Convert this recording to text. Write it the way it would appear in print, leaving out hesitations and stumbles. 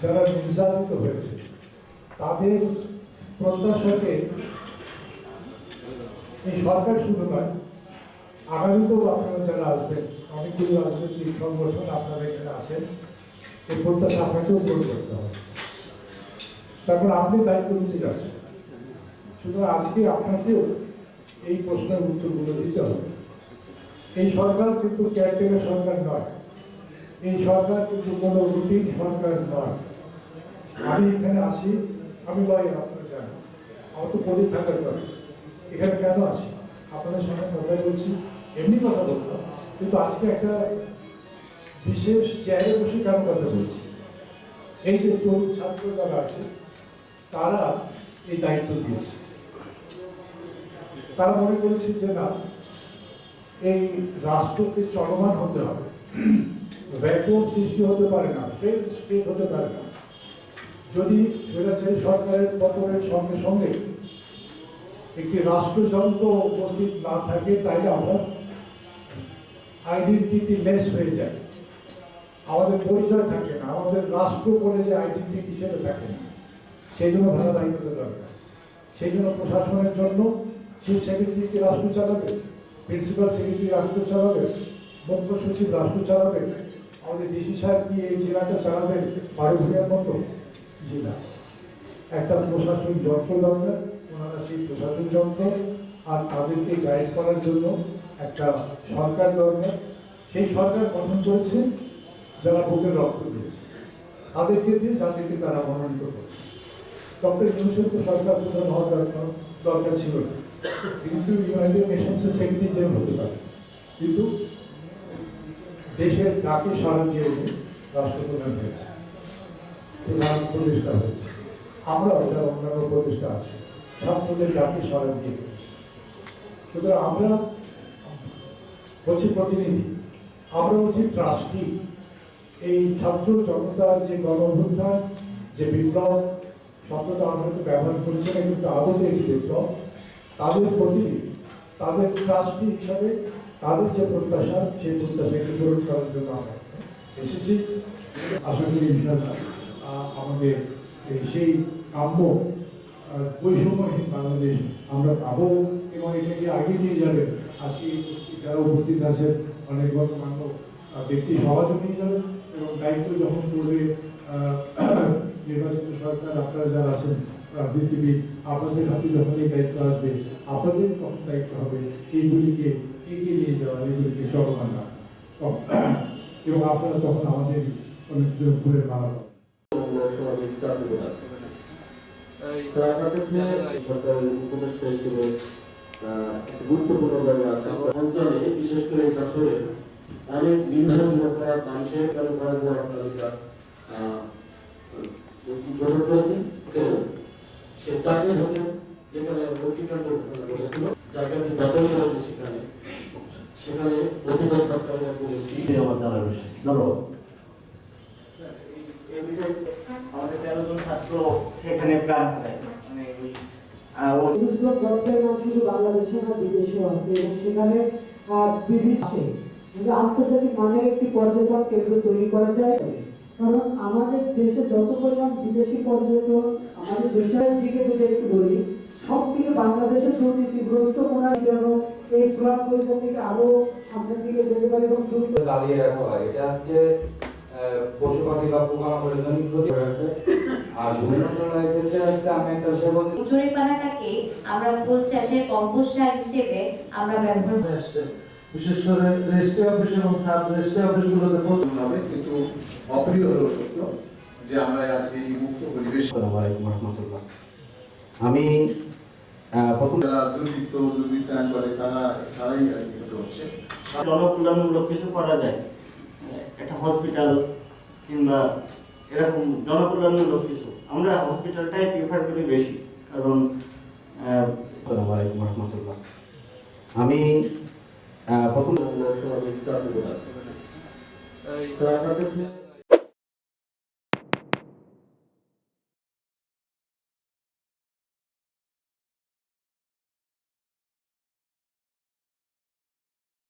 যারা নির্যাতিত হয়েছে তাদের প্রত্যাশাকে এই সরকার শুধু নয়, আগামীতেও আপনারা যারা আসবেন, অনেকগুলো রাজনৈতিক সংগঠন আপনারা এখানে আছেন, এই প্রত্যাশা আপনাকেও পূরণ করতে হবে। তারপর আপনি দায়িত্ব নিতে যাচ্ছেন, সুতরাং আজকে আপনাকেও এই প্রশ্নের উত্তরগুলো দিতে হবে। এই সরকার কিন্তু কেয়ারটেকার সরকার নয়, এই সরকার কিন্তু কোনো রুটিন সরকার নয়। আমি এখানে আসি, আমি লয়, আপনারা জানেন আমার তো পদে থাকার কথা। এখানে কেন আসি? আপনাদের সঙ্গে কথা বলছি, এমনি কথা বলতাম, কিন্তু আজকে একটা বিশেষ চেয়ারে বসে কেন কথা বলছি? এই যে তরুণ ছাত্র যারা আছে তারা এই দায়িত্ব দিয়েছে। তারা মনে করেছে যে না, এই রাষ্ট্রকে চলমান হতে হবে, ভ্যাকুয়াম সৃষ্টি হতে পারে না, ফেল স্টেট হতে পারে না। যদি স্বৈরাচারী সরকারের পতনের সঙ্গে সঙ্গে একটি রাষ্ট্রযন্ত্র উপস্থিত না থাকে, তাইলে আমরা আইডেন্টিটি লেস হয়ে যায়, আমাদের পরিচয় থাকে না, আমাদের রাষ্ট্র বলে যে আইডেন্টিটি হিসেবে থাকে না। সেই জন্য ভালো দায়িত্ব দরকার। সেই জন্য প্রশাসনের জন্য চিফ সেক্রেটারি রাষ্ট্র চালাবে, প্রিন্সিপাল সেক্রেটারি রাষ্ট্র চালাবে, মুখ্য সচিব রাষ্ট্র চালাবে, আমাদের ডিসি সাহেব কি এই জেলাটা চালাবেন বারোঘরিয়ার মতো? জেলা একটা প্রশাসন যন্ত্র দরকার, ওনারা সেই প্রশাসন যন্ত্র, আর তাদেরকে গাইড করার জন্য একটা সরকার দরকার। সেই সরকার গঠন করেছে যারা বুকের রক্ত দিয়েছে, তাদেরকে দিয়ে যাদেরকে তারা মনোনীত করেছে। ডক্টর ইউনুসের তো সরকার প্রধান হওয়ার দরকার ছিল না, কিন্তু ইউনাইটেড নেশনসের সেক্রেটারি জেনারেল হতে পারে, কিন্তু দেশের ডাকে সাড়া দিয়ে রাষ্ট্রপ্রধান হয়েছে, প্রধান উপদেষ্টা হয়েছে। আমরাও যারা অন্যান্য উপদেষ্টা আছে, ছাত্রদের ডাকে সাড়া দিয়ে করেছে। সুতরাং আমরা হচ্ছি প্রতিনিধি, আমরা হচ্ছি ট্রাস্টি। এই ছাত্র জনতার যে গণ-অভ্যুত্থান, যে বিপ্লব শব্দটা আমরা হয়তো ব্যবহার করছি না, কিন্তু আদতে একটি বিপ্লব, তাদের প্রতিনিধি, তাদের ট্রাস্টি হিসাবে তাদের যে প্রত্যাশা, সেই প্রত্যাশাকে পূরণ করার জন্য আমরা এসেছি। আশা করি ইনশাআল্লাহ আমাদের সেই কাম্য বৈষম্যহীন বাংলাদেশ আমরা পাবো, এবং এটাকে আগে নিয়ে যাবে। আজকে যারা উপস্থিত আছেন অনেক গণ্যমান্য ব্যক্তি সমাজও নিয়ে যাবেন, এবং দায়িত্ব যখন করবে নির্বাচিত সরকার, আপনারা যারা আছেন রাজনীতিবিদ, আপনাদের হাতে যখন এই দায়িত্ব আসবে, আপনাদের তখন দায়িত্ব হবে এইগুলিকে এগিয়ে নিয়ে যাওয়া, এগুলিকে চলমান রাখা, এবং আপনারা তখন আমাদের অনেক ঘুরে মারা গুরুত্বপূর্ণ জায়গা আছে অঞ্চলে, বিশেষ করে যশোরে অনেক বিভিন্ন মানুষের সে চাকরি হলে যেখানে অগ্নিকাণ্ড ঘটেছিল, জায়গাটি দখল করেছে, সেখানে প্রতিবাদ আমার জানা রয়েছে। ধন্যবাদ। আমাদের 13 জন ছাত্র সেখানে প্রাণ হারায়, শুধু বাংলাদেশে না বিদেশেও আছে, এবং সেখানে বিভিন্ন আন্তর্জাতিক মানের একটি পর্যটন কেন্দ্র তৈরি করা যায়। কারণ আমাদের দেশে যত পরিমাণ বিদেশি পর্যটন, আমাদের দেশের দিকে যদি একটু বলি, সব থেকে বাংলাদেশের দুর্নীতিগ্রস্ত কোনা যেন এই সুরাম পরিস্থিতিকে আরো সামনের দিকে যেতে পারে এবং দাঁড়িয়ে রাখা হয়। এটা হচ্ছে পশু পাখি বা পোকামাকড়ের জন্য ক্ষতি রাখবে। আর ভূমিমন্ডলের ক্ষেত্রে হচ্ছে আমি একটা সেবন জরিপানাটাকে আমরা ফুল চাষের কম্পোস্ট সার হিসেবে আমরা ব্যবহার করছি, বিশেষ করে রেস্টে অফিস এবং সাব রেস্টে অফিসগুলোতে পৌঁছানো হবে। কিন্তু অপ্রিয় হলেও সত্য যে আমরা আজকে এই মুক্ত পরিবেশ। আসসালামু আলাইকুম ওয়া রাহমাতুল্লাহ। আমি প্রথম যারা দুর্বৃত্তায়ন করে তারাই নিহত হচ্ছে। জনকল্যাণমূলক কিছু করা যায়, একটা হসপিটাল কিংবা এরকম জনকল্যাণমূলক কিছু। আমরা হসপিটালটাই প্রিফার করি বেশি, কারণ আসসালামু আলাইকুম ওয়া রাহমাতুল্লাহ। আমি প্রথম